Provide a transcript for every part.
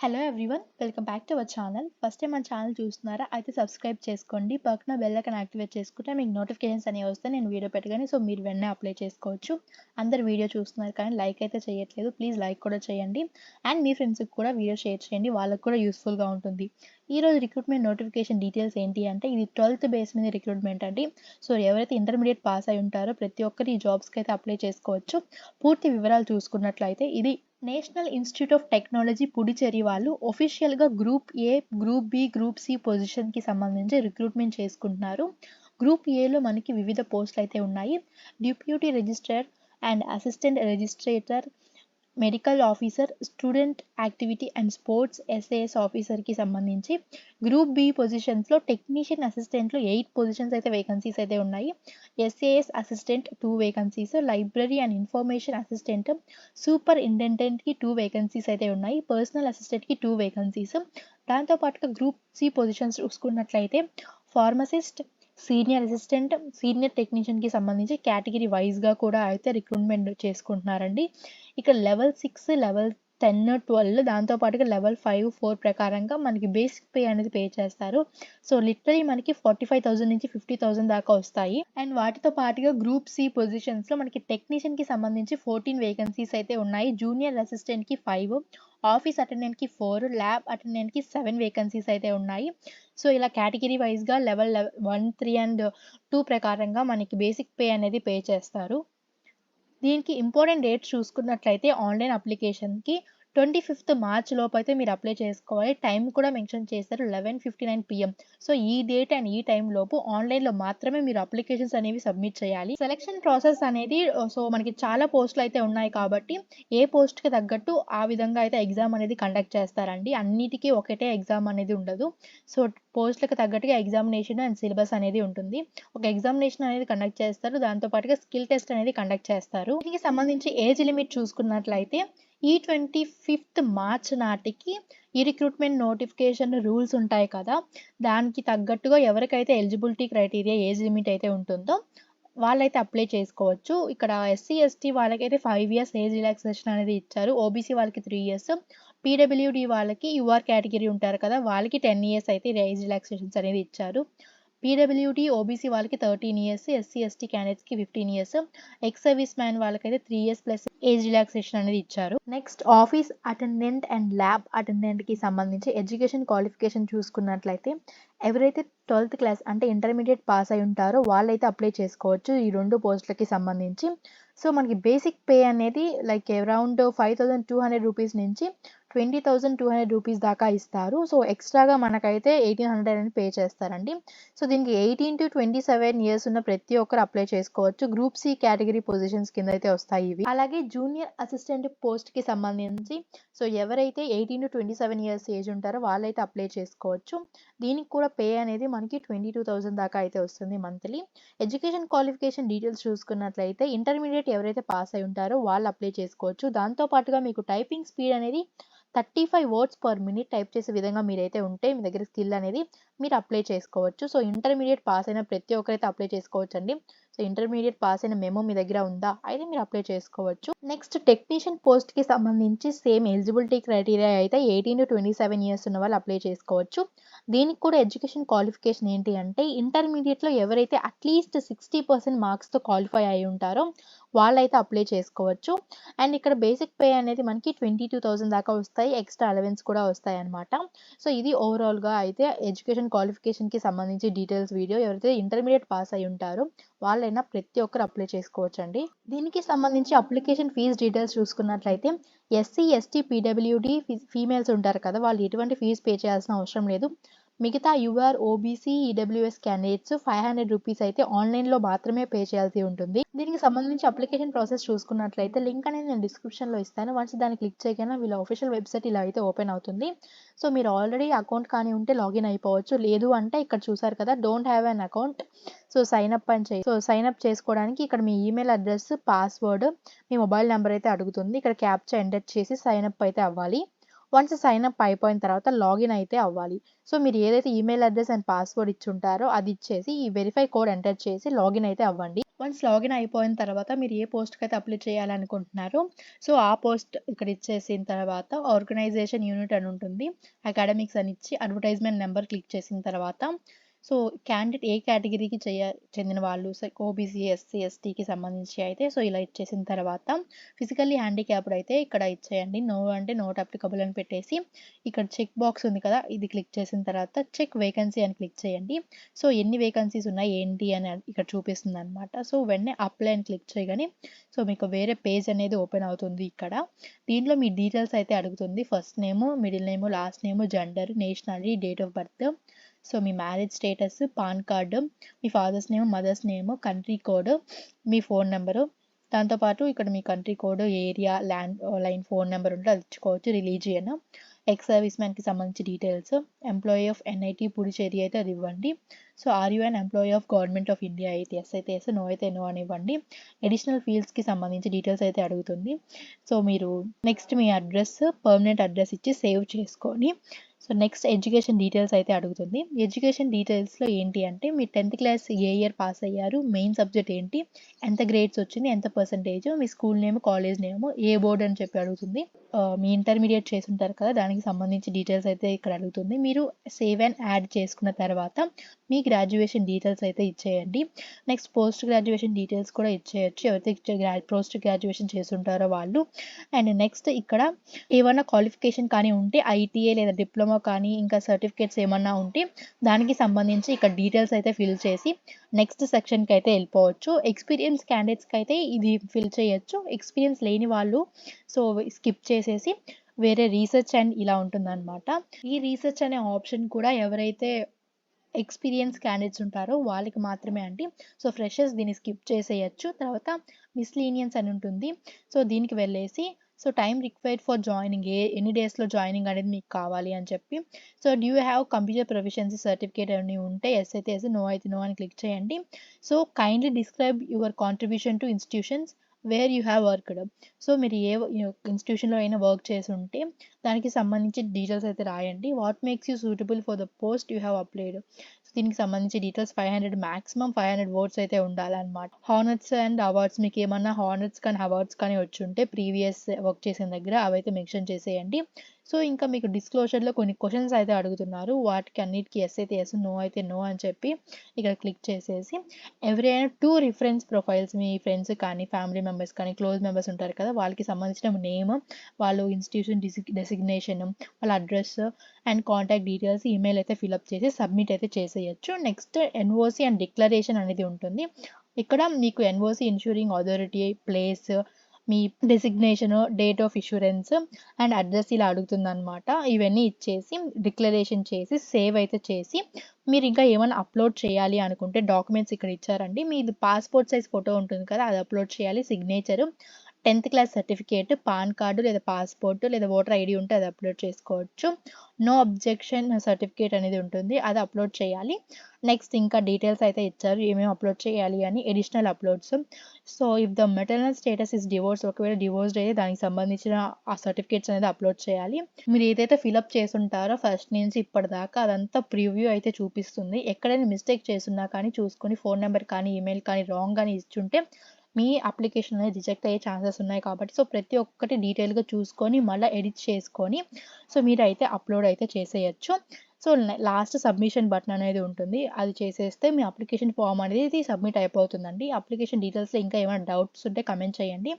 Hello everyone welcome back to our channel. First time మన channel చూస్తున్నారా అయితే subscribe చేసుకోండి. పక్కన బెల్ ఐకాన్ యాక్టివేట్ చేసుకుంటే మీకు నోటిఫికేషన్స్ అనేవి వస్తాయి నేను వీడియో పెట్టగానే. సో మీరు వెంటనే అప్లై చేసుకోవచ్చు. అందరు వీడియో చూస్తున్నారు కానీ లైక్ అయితే చేయట్లేదు. ప్లీజ్ లైక్ కూడా చేయండి అండ్ మీ ఫ్రెండ్స్కి కూడా వీడియో షేర్ చేయండి, వాళ్ళకి కూడా యూస్ఫుల్గా ఉంటుంది. ఈరోజు రిక్రూట్మెంట్ నోటిఫికేషన్ డీటెయిల్స్ ఏంటి అంటే ఇది 12th బేస్ మీద రిక్రూట్మెంట్ అండి. సో ఎవరైతే ఇంటర్మీడియట్ పాస్ అయి ఉంటారో ప్రతి ఒక్కరు ఈ జాబ్స్కి అయితే అప్లై చేసుకోవచ్చు. పూర్తి వివరాలు చూసుకున్నట్లయితే ఇది national institute of technology Puducherry వాళ్ళు ఒఫీషియల్గా group A, group B, group C పొజిషన్కి సంబంధించి రిక్రూట్మెంట్ చేసుకుంటున్నారు. గ్రూప్ ఏలో మనకి వివిధ పోస్టులు అయితే ఉన్నాయి. Deputy registrar and assistant registrar, medical officer, student activity and sports SAS ఆఫీసర్కి సంబంధించి. గ్రూప్ బి పొజిషన్స్లో టెక్నీషియన్ అసిస్టెంట్లో 8 పొజిషన్స్ అయితే వేకెన్సీస్ అయితే ఉన్నాయి. SAS assistant 2 vacancies, library and information assistant, సూపర్ ఇంటెండెంట్కి 2 వేకెన్సీస్ అయితే ఉన్నాయి, పర్సనల్ అసిస్టెంట్కి 2 వేకెన్సీస్. దాంతోపాటుగా గ్రూప్ సి పొజిషన్స్ చూసుకున్నట్లయితే ఫార్మసిస్ట్, సీనియర్ అసిస్టెంట్, సీనియర్ టెక్నీషియన్కి సంబంధించి కేటగిరీ వైజ్గా కూడా అయితే రిక్రూట్మెంట్ చేసుకుంటున్నారండి. ఇక్కడ లెవెల్ 6, లెవెల్ 10, 12 దాంతోపాటుగా లెవెల్ 5, 4 ప్రకారంగా మనకి బేసిక్ పే అనేది పే చేస్తారు. సో లిటరలీ మనకి 45,000 నుంచి 50,000 దాకా వస్తాయి. అండ్ వాటితో పాటుగా గ్రూప్ సి పొజిషన్స్లో మనకి టెక్నీషియన్కి సంబంధించి 14 వేకెన్సీస్ అయితే ఉన్నాయి. జూనియర్ అసిస్టెంట్కి 5, ఆఫీస్ అటెండెంట్కి 4, ల్యాబ్ అటెండెంట్కి 7 వేకెన్సీస్ అయితే ఉన్నాయి. సో ఇలా కేటగిరీ వైజ్గా లెవెల్ 1, 3 అండ్ 2 ప్రకారంగా మనకి బేసిక్ పే అనేది పే చేస్తారు. దీనికి ఇంపార్టెంట్ డేట్స్ చూసుకున్నట్లయితే ఆన్లైన్ అప్లికేషన్కి 25th మార్చ్ లోపు అయితే మీరు అప్లై చేసుకోవాలి. టైం కూడా మెన్షన్ చేశారు 11:59 PM. సో ఈ డేట్ అండ్ ఈ టైం లోపు ఆన్లైన్లో మాత్రమే మీరు అప్లికేషన్స్ అనేవి సబ్మిట్ చేయాలి. సెలక్షన్ ప్రాసెస్ అనేది సో మనకి చాలా పోస్టులు అయితే ఉన్నాయి కాబట్టి ఏ పోస్ట్కి తగ్గట్టు ఆ విధంగా అయితే ఎగ్జామ్ అనేది కండక్ట్ చేస్తారండి. అన్నిటికీ ఒకటే ఎగ్జామ్ అనేది ఉండదు. సో పోస్టులకు తగ్గట్టుగా ఎగ్జామినేషన్ అండ్ సిలబస్ అనేది ఉంటుంది. ఒక ఎగ్జామినేషన్ అనేది కండక్ట్ చేస్తారు, దాంతోపాటుగా స్కిల్ టెస్ట్ అనేది కండక్ట్ చేస్తారు. దీనికి సంబంధించి ఏజ్ లిమిట్ చూసుకున్నట్లయితే ఈ 25th మార్చ్ నాటికి ఈ రిక్రూట్మెంట్ నోటిఫికేషన్ రూల్స్ ఉంటాయి కదా, దానికి తగ్గట్టుగా ఎవరికైతే ఎలిజిబిలిటీ క్రైటీరియా ఏజ్ లిమిట్ అయితే ఉంటుందో వాళ్ళైతే అప్లై చేసుకోవచ్చు. ఇక్కడ ఎస్సీ ఎస్టీ వాళ్ళకైతే 5 years ఏజ్ రిలాక్సేషన్ అనేది ఇచ్చారు. ఓబీసీ వాళ్ళకి 3 years, పీడబ్ల్యూడి వాళ్ళకి యూఆర్ కేటగిరీ ఉంటారు కదా వాళ్ళకి 10 years అయితే ఏజ్ రిలాక్సేషన్స్ అనేది ఇచ్చారు. పీడబ్ల్యూడి ఓబీసీ వాళ్ళకి 13 years, ఎస్సీ ఎస్టీ క్యాండిడేట్స్కి 15 years, ఎక్స్ సర్వీస్ మ్యాన్ వాళ్ళకైతే 3 years ప్లస్ ఏజ్ రిలాక్సేషన్ అనేది ఇచ్చారు. Next office attendant and lab అటెండెంట్కి సంబంధించి ఎడ్యుకేషన్ క్వాలిఫికేషన్ చూసుకున్నట్లయితే ఎవరైతే 12th క్లాస్ అంటే ఇంటర్మీడియట్ పాస్ అయి ఉంటారో వాళ్ళైతే అప్లై చేసుకోవచ్చు ఈ 2 పోస్టులకి సంబంధించి. సో మనకి బేసిక్ పే అనేది లైక్ అరౌండ్ 5,200 రూపీస్ నుంచి 20,200 రూపీస్ దాకా ఇస్తారు. సో ఎక్స్ట్రాగా మనకైతే 1,800 అని పే చేస్తారండి. సో దీనికి 18 to 27 years ఉన్న ప్రతి ఒక్కరు అప్లై చేసుకోవచ్చు. గ్రూప్ సి కేటగిరీ పొజిషన్స్ కింద అయితే వస్తాయి ఇవి. అలాగే జూనియర్ అసిస్టెంట్ పోస్ట్కి సంబంధించి సో ఎవరైతే 18 to 27 years ఏజ్ ఉంటారో వాళ్ళైతే అప్లై చేసుకోవచ్చు. దీనికి కూడా పే అనేది మనకి 22,000 దాకా అయితే వస్తుంది మంత్లీ. ఎడ్యుకేషన్ క్వాలిఫికేషన్ డీటెయిల్స్ చూసుకున్నట్లయితే ఇంటర్మీడియట్ ఎవరైతే పాస్ అయి ఉంటారో వాళ్ళు అప్లై చేసుకోవచ్చు. దాంతోపాటుగా మీకు టైపింగ్ స్పీడ్ అనేది 35 words per minute టైప్ చేసే విధంగా మీరైతే ఉంటే మీ దగ్గర స్కిల్ అనేది మీరు అప్లై చేసుకోవచ్చు. సో ఇంటర్మీడియట్ పాస్ అయిన ప్రతి ఒక్కరైతే అప్లై చేసుకోవచ్చు అండి. సో ఇంటర్మీడియట్ పాస్ అయిన మెమో మీ దగ్గర ఉందా అయితే మీరు అప్లై చేసుకోవచ్చు. నెక్స్ట్ టెక్నీషియన్ పోస్ట్కి సంబంధించి సేమ్ ఎలిజిబిలిటీ క్రైటీరియా అయితే 18 to 27 years ఉన్న వాళ్ళు అప్లై చేసుకోవచ్చు. దీనికి కూడా ఎడ్యుకేషన్ క్వాలిఫికేషన్ ఏంటి అంటే ఇంటర్మీడియట్లో ఎవరైతే అట్లీస్ట్ 60% మార్క్స్తో క్వాలిఫై అయి ఉంటారో వాళ్ళైతే అప్లై చేసుకోవచ్చు. అండ్ ఇక్కడ బేసిక్ పే అనేది మనకి 22,000 దాకా వస్తాయి, ఎక్స్ట్రా అలవెన్స్ కూడా వస్తాయి అనమాట. సో ఇది ఓవరాల్గా అయితే ఎడ్యుకేషన్ క్వాలిఫికేషన్కి సంబంధించి డీటెయిల్స్ వీడియో. ఎవరైతే ఇంటర్మీడియట్ పాస్ అయి ఉంటారో వాళ్ళైనా ప్రతి ఒక్కరు అప్లై చేసుకోవచ్చు అండి. దీనికి సంబంధించి అప్లికేషన్ ఫీజు డీటెయిల్స్ చూసుకున్నట్లయితే ఎస్సీ ఎస్టీ పీడబ్ల్యూడి ఫీమేల్స్ ఉంటారు కదా వాళ్ళు ఎటువంటి ఫీజు పే చేయాల్సిన అవసరం లేదు. మిగతా you're OBC EWS candidates 500 rupees అయితే ఆన్లైన్లో మాత్రమే పే చేయాల్సి ఉంటుంది. దీనికి సంబంధించి అప్లికేషన్ ప్రాసెస్ చూసుకున్నట్లయితే లింక్ అనేది నేను డిస్క్రిప్షన్లో ఇస్తాను. వన్స్ దాన్ని క్లిక్ చేయగానే వీళ్ళ ఆఫీషియల్ వెబ్సైట్ ఇలా అయితే ఓపెన్ అవుతుంది. సో మీరు ఆల్రెడీ అకౌంట్ కానీ ఉంటే లాగిన్ అయిపోవచ్చు, లేదు అంటే ఇక్కడ చూసారు కదా don't have an account so sign up అని సో సైన్ అప్ చేసుకోవడానికి ఇక్కడ మీ ఈమెయిల్ అడ్రస్, పాస్వర్డ్, మీ మొబైల్ నెంబర్ అయితే అడుగుతుంది. ఇక్కడ క్యాప్చా ఎంటర్ చేసి సైన్ అప్ అయితే అవ్వాలి. వన్స్ సైన్ అప్ అయిపోయిన తర్వాత లాగిన్ అయితే అవ్వాలి. సో, మీరు ఏదైతే ఈమెయిల్ అడ్రెస్ అండ్ పాస్వర్డ్ ఇచ్చుంటారో అది ఇచ్చేసి ఈ వెరిఫై కోడ్ ఎంటర్ చేసి లాగిన్ అయితే అవ్వండి. వన్స్ లాగిన్ అయిపోయిన తర్వాత మీరు ఏ పోస్ట్‌కైతే అప్లై చేయాలనుకుంటున్నారో సో, ఆ పోస్ట్ ఇక్కడ ఇచ్చేసిన తర్వాత ఆర్గనైజేషన్ యూనిట్ అని ఉంటుంది. అకాడమిక్స్ అని ఇచ్చి అడ్వర్టైజ్‌మెంట్ నంబర్ క్లిక్ చేసిన తర్వాత సో, క్యాండిడేట్ ఏ కేటగిరీకి చెందిన వాళ్ళు ఓబీసీ, ఎస్సీ, ఎస్టీకి సంబంధించి అయితే సో, ఇలా ఇచ్చేసిన తర్వాత ఫిజికల్లీ హ్యాండిక్యాప్డ్ అయితే ఇక్కడ ఇచ్చేయండి. నో అంటే నాట్ అప్లికబుల్ అని పెట్టేసి ఇక్కడ చెక్ బాక్స్ ఉంది కదా! ఇది క్లిక్ చేసిన తర్వాత చెక్ వేకెన్సీ అని క్లిక్ చేయండి. సో, ఎన్ని వేకెన్సీస్ ఉన్నాయి ఏంటి అని ఇక్కడ చూపిస్తుందనమాట. సో, వెంటనే అప్లై అని క్లిక్ చేయగానే సో, మీకు వేరే పేజ్ అనేది ఓపెన్ అవుతుంది ఇక్కడ. దీంట్లో మీ డీటెయిల్స్ అయితే అడుగుతుంది. First name, middle name, last name, gender, nationality, date of birth, so, మీ మ్యారేజ్ స్టేటస్, పాన్ కార్డు, మీ father's name, mother's name, country code, మీ ఫోన్ నెంబరు, దాంతోపాటు ఇక్కడ మీ country code, area, line phone number ఉంటే అది ఇచ్చుకోవచ్చు. రిలీజియన్, ఎక్స్ సర్వీస్ మ్యాన్‌కి సంబంధించి details, employee of NIT Puducherry అయితే అది ఇవ్వండి. So, are you an employee of government of India అయితే ఎస్ అయితే ఎస్, నో అయితే నో అని ఇవ్వండి. అడిషనల్ ఫీల్డ్స్‌కి సంబంధించి డీటెయిల్స్ అయితే అడుగుతుంది. సో, మీరు నెక్స్ట్ మీ అడ్రస్, పర్మనెంట్ అడ్రస్ ఇచ్చి సేవ్ చేసుకొని సో, నెక్స్ట్ ఎడ్యుకేషన్ డీటెయిల్స్ అయితే అడుగుతుంది. ఎడ్యుకేషన్ డీటెయిల్స్‌లో ఏంటి అంటే మీ 10థ్ క్లాస్ ఏ ఇయర్ పాస్ అయ్యారు, మెయిన్ సబ్జెక్ట్ ఏంటి, ఎంత గ్రేడ్స్ వచ్చింది, ఎంత పర్సెంటేజ్, మీ స్కూల్ నేమ్, కాలేజ్ నేమ్, ఏ బోర్డ్ అని చెప్పి అడుగుతుంది. మీ ఇంటర్మీడియేట్ చేసుంటారు కదా! దానికి సంబంధించి డీటెయిల్స్ అయితే ఇక్కడ అడుగుతుంది. మీరు సేవ్ అండ్ యాడ్ చేసుకున్న తర్వాత మీ గ్రాడ్యుయేషన్ డీటెయిల్స్ అయితే ఇచ్చేయండి. నెక్స్ట్ పోస్ట్ గ్రాడ్యుయేషన్ డీటెయిల్స్ కూడా ఇచ్చేయొచ్చు. ఎవరైతే పోస్ట్ గ్రాడ్యుయేషన్ చేసుంటారో వాళ్ళు. అండ్ నెక్స్ట్ ఇక్కడ ఏమన్నా క్వాలిఫికేషన్ కానీ ఉంటే ఐటీఐ లేదా డిప్లొమా కానీ ఇంకా సర్టిఫికేట్స్ ఏమన్నా ఉంటే దానికి సంబంధించి ఇక్కడ డీటెయిల్స్ అయితే ఫిల్ చేసి నెక్స్ట్ సెక్షన్‌కి అయితే వెళ్ళిపోవచ్చు. ఎక్స్‌పీరియన్స్ క్యాండిడేట్స్‌కి అయితే ఇది ఫిల్ చేయొచ్చు. ఎక్స్‌పీరియన్స్ లేని వాళ్ళు సో, స్కిప్ చేసేసి వేరే రీసెర్చ్ అండ్ ఇలా ఉంటుందన్నమాట. ఈ రీసెర్చ్ అనే ఆప్షన్ కూడా ఎవరైతే ఎక్స్‌పీరియన్స్ క్యాండిడేట్స్ ఉంటారో వాళ్ళకి మాత్రమే అండి. సో, ఫ్రెషర్స్ దీన్ని స్కిప్ చేసేయొచ్చు. తర్వాత మిస్‌లీనియన్స్ అని ఉంటుంది. సో, దీనికి వెళ్ళేసి so, time required for joining ఎన్ని డేస్‌లో జాయినింగ్ అనేది మీకు కావాలి అని చెప్పి so, do you have computer proficiency certificate అని ఉంటే ఎస్ అయితే ఎస్, నో అయితే నో అని క్లిక్ చేయండి. So, kindly describe your contribution to institutions where you have worked. So, మీరు ఏ ఇన్‌స్టిట్యూషన్‌లో అయినా వర్క్ చేసుంటే దానికి సంబంధించి డీటెయిల్స్ అయితే రాయండి. What makes you suitable for the post you have applied. దీనికి సంబంధించి డీటెయిల్స్ 500 మాక్సిమం 500 వర్డ్స్ అయితే ఉండాలన్నమాట. హానర్స్ అండ్ అవార్డ్స్ మీకు ఏమన్నా హానర్స్ కానీ అవార్డ్స్ కానీ వచ్చుంటే ప్రీవియస్ వర్క్ చేసిన దగ్గర అవైతే మెన్షన్ చేసేయండి. సో, ఇంకా మీకు డిస్క్లోజర్‌లో కొన్ని క్వెషన్స్ అయితే అడుగుతున్నారు. వాటికి అన్నిటికి యెస్ అయితే యెస్, నో అయితే నో అని చెప్పి ఇక్కడ క్లిక్ చేసేసి ఎవరైనా 2 రిఫరెన్స్ ప్రొఫైల్స్ మీ ఫ్రెండ్స్ కానీ, ఫ్యామిలీ మెంబర్స్ కానీ, క్లోజ్ మెంబర్స్ ఉంటారు కదా! వాళ్ళకి సంబంధించిన నేమ్, వాళ్ళు ఇన్‌స్టిట్యూషన్ డెసిగ్నేషన్, వాళ్ళ address and contact details, email అయితే ఫిలప్ చేసి సబ్మిట్ అయితే చేసేయొచ్చు. నెక్స్ట్ ఎన్ఓసీ అండ్ డిక్లరేషన్ అనేది ఉంటుంది. ఇక్కడ మీకు ఎన్ఓసీ ఇన్ష్యూరింగ్ అథారిటీ, ప్లేస్, మీ designation, date of issuance and address ఇలా అడుగుతుందనమాట. ఇవన్నీ ఇచ్చేసి డిక్లరేషన్ చేసి సేవ్ అయితే చేసి మీరు ఇంకా ఏమైనా అప్లోడ్ చేయాలి అనుకుంటే డాక్యుమెంట్స్ ఇక్కడ ఇచ్చారండి. మీది పాస్‌పోర్ట్ సైజ్ ఫోటో ఉంటుంది కదా! అది అప్లోడ్ చేయాలి. సిగ్నేచరు, 10థ్ క్లాస్ సర్టిఫికేట్, పాన్ కార్డు లేదా పాస్‌పోర్ట్ లేదా ఓటర్ ఐడీ ఉంటే అది అప్లోడ్ చేసుకోవచ్చు. నో అబ్జెక్షన్ సర్టిఫికేట్ అనేది ఉంటుంది. అది అప్లోడ్ చేయాలి. నెక్స్ట్ ఇంకా డీటెయిల్స్ అయితే ఇచ్చారు. ఏమేమి అప్లోడ్ చేయాలి అని additional uploads. So, if the maternal status is divorce ఒకవేళ డివోర్స్డ్ అయితే దానికి సంబంధించిన ఆ సర్టిఫికేట్స్ అనేది అప్లోడ్ చేయాలి. మీరు ఏదైతే ఫిలప్ చేసుంటారో ఫస్ట్ నుంచి ఇప్పటిదాకా అదంతా ప్రివ్యూ అయితే చూపిస్తుంది. ఎక్కడైనా మిస్టేక్ చేసున్నా కానీ చూసుకొని ఫోన్ నెంబర్ కానీ, ఈమెయిల్ కానీ రాంగ్ గాని ఇచ్చుంటే మీ అప్లికేషన్ అనేది రిజెక్ట్ అయ్యే ఛాన్సెస్ ఉన్నాయి కాబట్టి సో, ప్రతి ఒక్కటి డీటెయిల్‌గా చూసుకొని మళ్ళా ఎడిట్ చేసుకొని సో, మీరైతే అప్లోడ్ అయితే చేసేయొచ్చు. సో, లాస్ట్ సబ్మిషన్ బటన్ అనేది ఉంటుంది. అది చేసేస్తే మీ అప్లికేషన్ ఫార్మ్ అనేది సబ్మిట్ అయిపోతుందండి. అప్లికేషన్ డీటెయిల్స్‌లో ఇంకా ఏమైనా డౌట్స్ ఉంటే కామెంట్ చేయండి.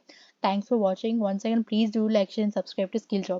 Thanks for watching. Once again please do like, share and subscribe to skill job.